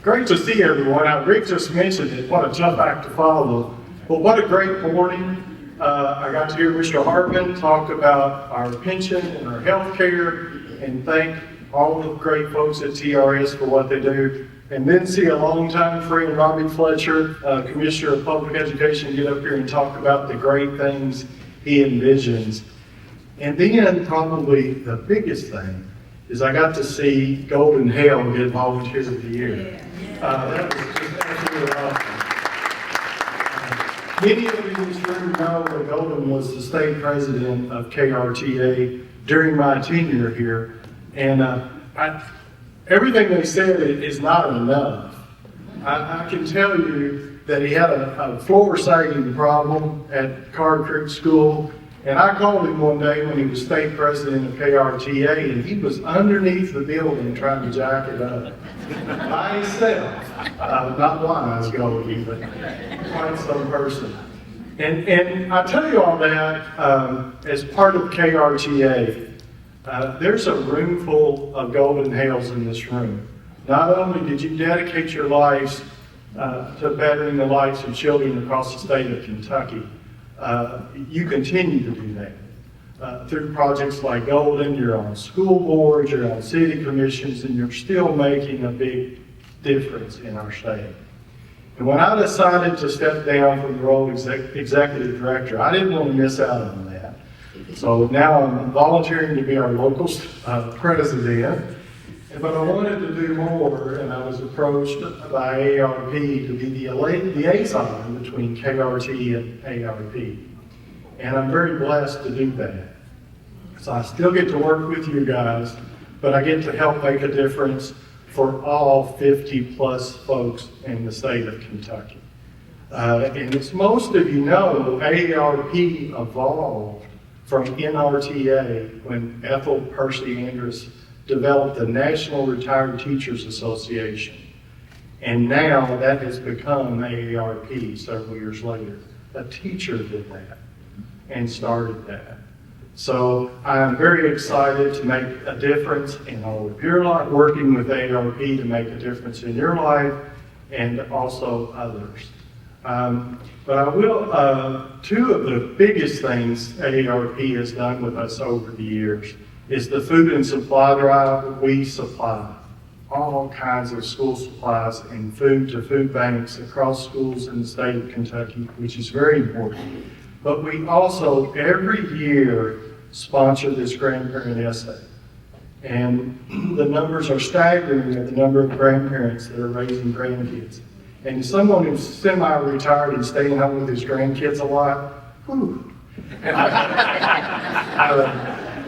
Great to see everyone. Rick just mentioned it. What a tough act to follow. But what a great morning. I got to hear Mr. Hartman talk about our pension and our health care, and thank all the great folks at TRS for what they do. And then see a longtime friend, Robbie Fletcher, Commissioner of Public Education, get up here and talk about the great things he envisions. And then probably the biggest thing is I got to see Golden Hale get Volunteer of the Year. That was just absolutely awesome. Many of you in this room know that Golden was the state president of KRTA during my tenure here. And everything they said is not enough. I can tell you that he had a floor sagging problem at Card Creek School. And I called him one day when he was state president of KRTA, and he was underneath the building trying to jack it up by himself. Not wise, Goldie, but quite some person. And I tell you all that as part of KRTA, there's a room full of Golden Hales in this room. Not only did you dedicate your lives to bettering the lives of children across the state of Kentucky, you continue to do that through projects like Golden. You're on school boards, you're on city commissions, and you're still making a big difference in our state. And when I decided to step down from the role of executive director, I didn't want to miss out on that. So now I'm volunteering to be our local president. But I wanted to do more, and I was approached by AARP to be the liaison between KRT and AARP. And I'm very blessed to do that. So I still get to work with you guys, but I get to help make a difference for all 50 plus folks in the state of Kentucky. And as most of you know, AARP evolved from NRTA when Ethel Percy Andrus developed the National Retired Teachers Association. And now that has become AARP several years later. A teacher did that and started that. So I'm very excited to make a difference in all of your life, working with AARP to make a difference in your life and also others. But I will, two of the biggest things AARP has done with us over the years is the food and supply drive. We supply all kinds of school supplies and food to food banks across schools in the state of Kentucky, which is very important. But we also, every year, sponsor this grandparent essay. And the numbers are staggering at the number of grandparents that are raising grandkids. And someone who's semi-retired and staying home with his grandkids a lot, whew.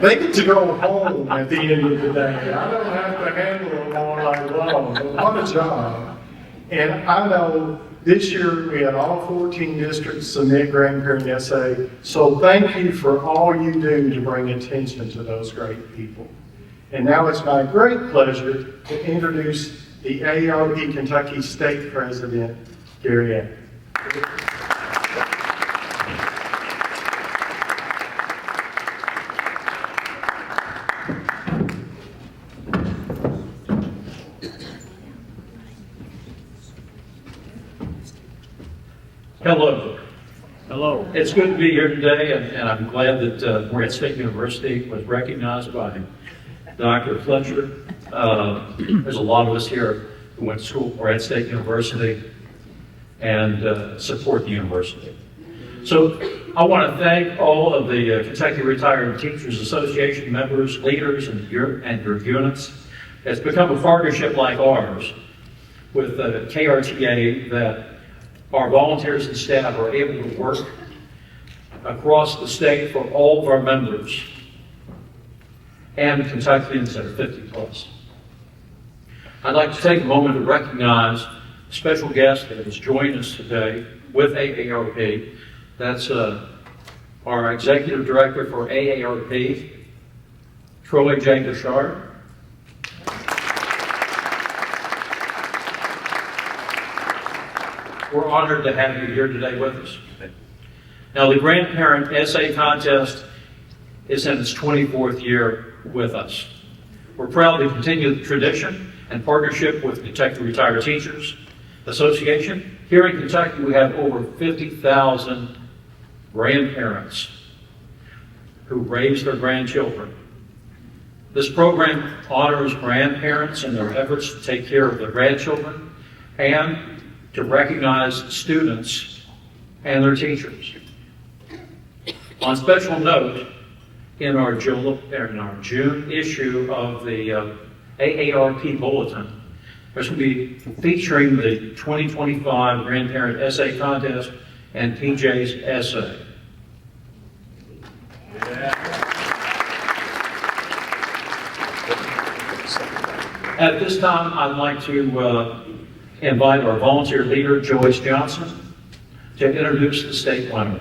They get to go home at the end of the day. I don't have to handle them all night long, but what a job. And I know this year we had all 14 districts submit grandparent essay, so thank you for all you do to bring attention to those great people. And now it's my great pleasure to introduce the AARP Kentucky State President, Gary Acker. Hello. Hello. It's good to be here today, and I'm glad that Morehead State University was recognized by Dr. Fletcher. There's a lot of us here who went to school at Morehead State University and support the university. So I want to thank all of the Kentucky Retired Teachers Association members, leaders, and your units. It's become a partnership like ours with KRTA that our volunteers and staff are able to work across the state for all of our members and Kentuckians that are 50 plus. I'd like to take a moment to recognize a special guest that has joined us today with AARP. That's our Executive Director for AARP, Troy J. Bouchard. We're honored to have you here today with us. Now, the Grandparent Essay Contest is in its 24th year with us. We're proud to continue the tradition in partnership with Kentucky Retired Teachers Association. Here in Kentucky, we have over 50,000 grandparents who raise their grandchildren. This program honors grandparents in their efforts to take care of their grandchildren and to recognize students and their teachers. On special note, in our June issue of the AARP Bulletin, there's going to be featuring the 2025 Grandparent Essay Contest and PJ's essay. At this time, I'd like to invite our volunteer leader, Joyce Johnson, to introduce the state winner.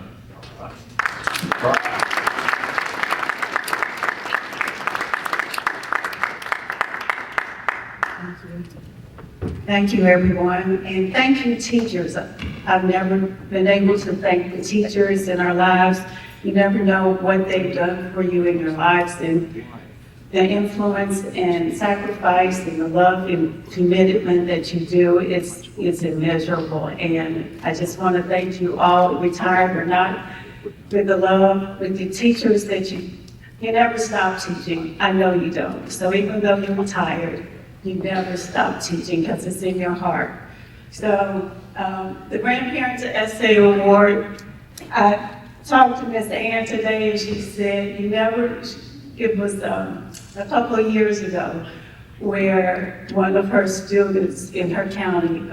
Thank you, everyone, and thank you, teachers. I've never been able to thank the teachers in our lives. You never know what they've done for you in your lives, and the influence and sacrifice and the love and commitment that you do, it's immeasurable. And I just want to thank you all, retired or not, with the love, with the teachers that you never stop teaching. I know you don't. So even though you're retired, you never stop teaching because it's in your heart. So the Grandparents Essay Award, I talked to Miss Ann today and she said, it was a couple of years ago where one of her students in her county,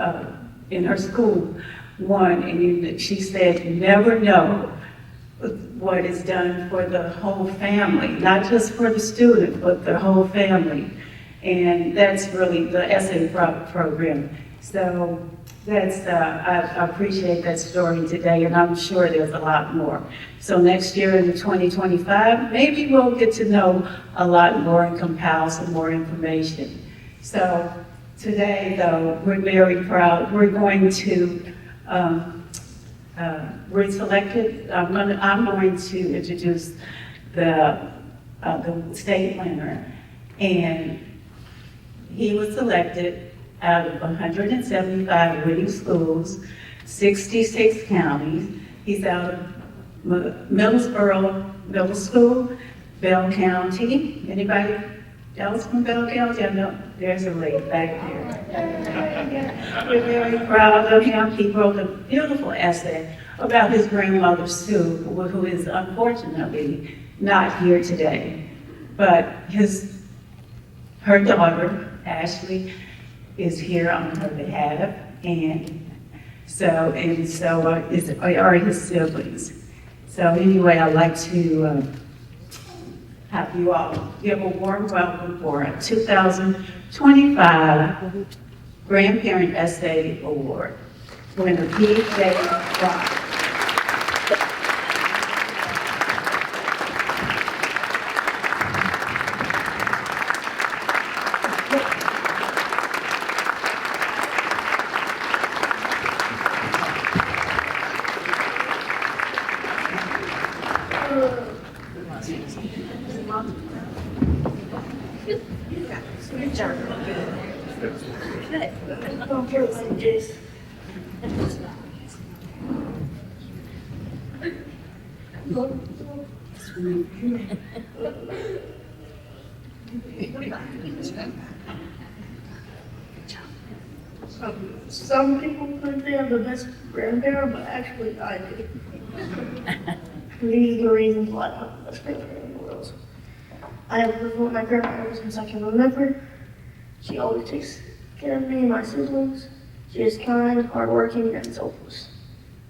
in her school, won, and she said, you never know what is done for the whole family, not just for the student, but the whole family. And that's really the essay program. So that's, I appreciate that story today, and I'm sure there's a lot more. So next year in 2025, maybe we'll get to know a lot more and compile some more information. So today, though, we're very proud. We're going to, we're selected, I'm going to introduce the state winner, and he was selected out of 175 winning schools, 66 counties. He's out of Middlesboro Middle School, Bell County. Anybody else from Bell County? I know there's a lady back there. We're very proud of him. He wrote a beautiful essay about his grandmother, Sue, who is unfortunately not here today. But her daughter, Ashley, is here on her behalf, and so are his siblings. So anyway, I'd like to have you all give a warm welcome for a 2025 Grandparent Essay Award winner, P.J. Brown. Some people think they have the best grandparent, but actually I do. These are the reasons why I'm the best grandparent in the world. I have lived with my grandma ever since I can remember. She always takes care of me and my siblings. She is kind, hardworking, and selfless.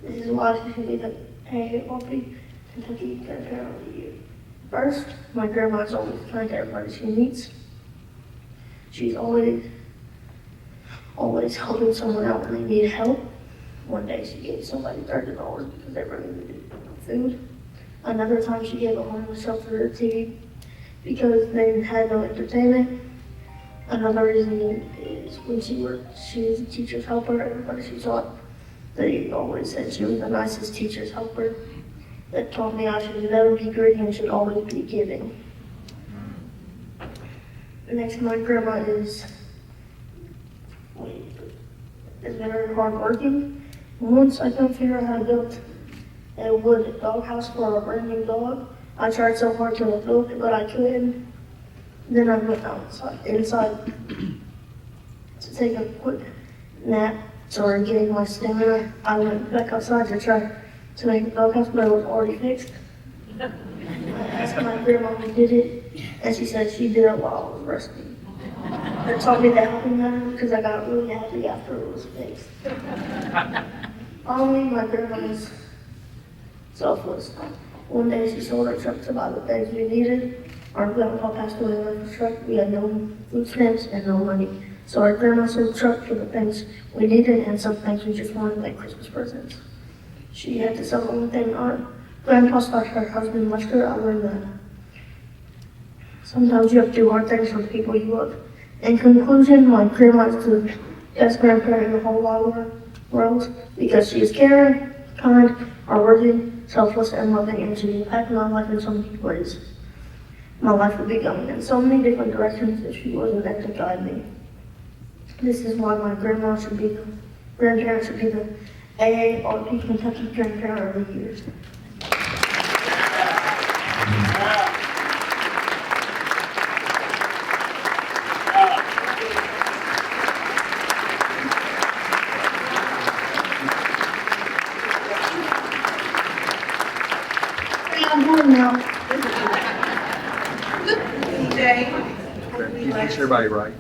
This is why she should be the AARP Kentucky Grandparent of the Year. First, my grandma is always kind to everybody she meets. She's always helping someone out when they need help. One day she gave somebody $30 because they really needed food. Another time she gave a homeless shelter a TV because they had no entertainment. Another reason is when she was a teacher's helper, everybody she taught, they always said she was the nicest teacher's helper. That taught me I should never be greedy and should always be giving. Next, my grandma is is very hardworking. Once I couldn't figure out how to build a wood doghouse for a brand new dog. I tried so hard to build it, but I couldn't. Then I went inside to take a quick nap, started getting my stamina. I went back outside to try to make the doghouse, but it was already fixed. I asked my grandma who did it, and she said she did it while I was resting. It taught me the helping manner because I got really happy after it was fixed. Finally, my grandma was selfless. One day she sold her truck to buy the things we needed. Our grandpa passed away with the truck. We had no food stamps and no money. So our grandma sold the truck for the things we needed and some things we just wanted, like Christmas presents. She had to sell the only thing our grandpa started her husband left her. I learned that sometimes you have to do hard things for the people you love. In conclusion, my grandma is the best grandparent in the whole wide world because she is caring, kind, hardworking, selfless, and loving, and she impacted my life in so many ways. My life would be going in so many different directions if she wasn't there to guide me. This is why my grandparent should be the AARP Kentucky Grandparent of the Year. I'm going now. You makes everybody right.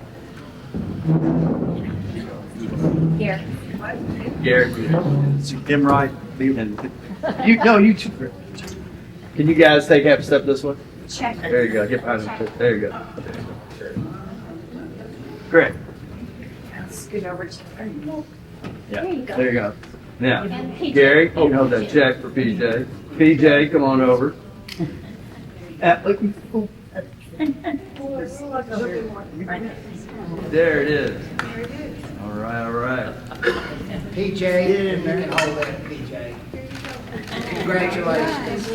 Here. Garrett, him right, and you. No, you. Can you guys take half a step this way? Check. There you go. Get behind him. There you go. Great. Scoot over to her. Yeah. There you go. There you go. Now, And PJ. Gary, you can hold that check for PJ. PJ, come on over. There it is. All right, all right. PJ, you can hold that, PJ. Congratulations.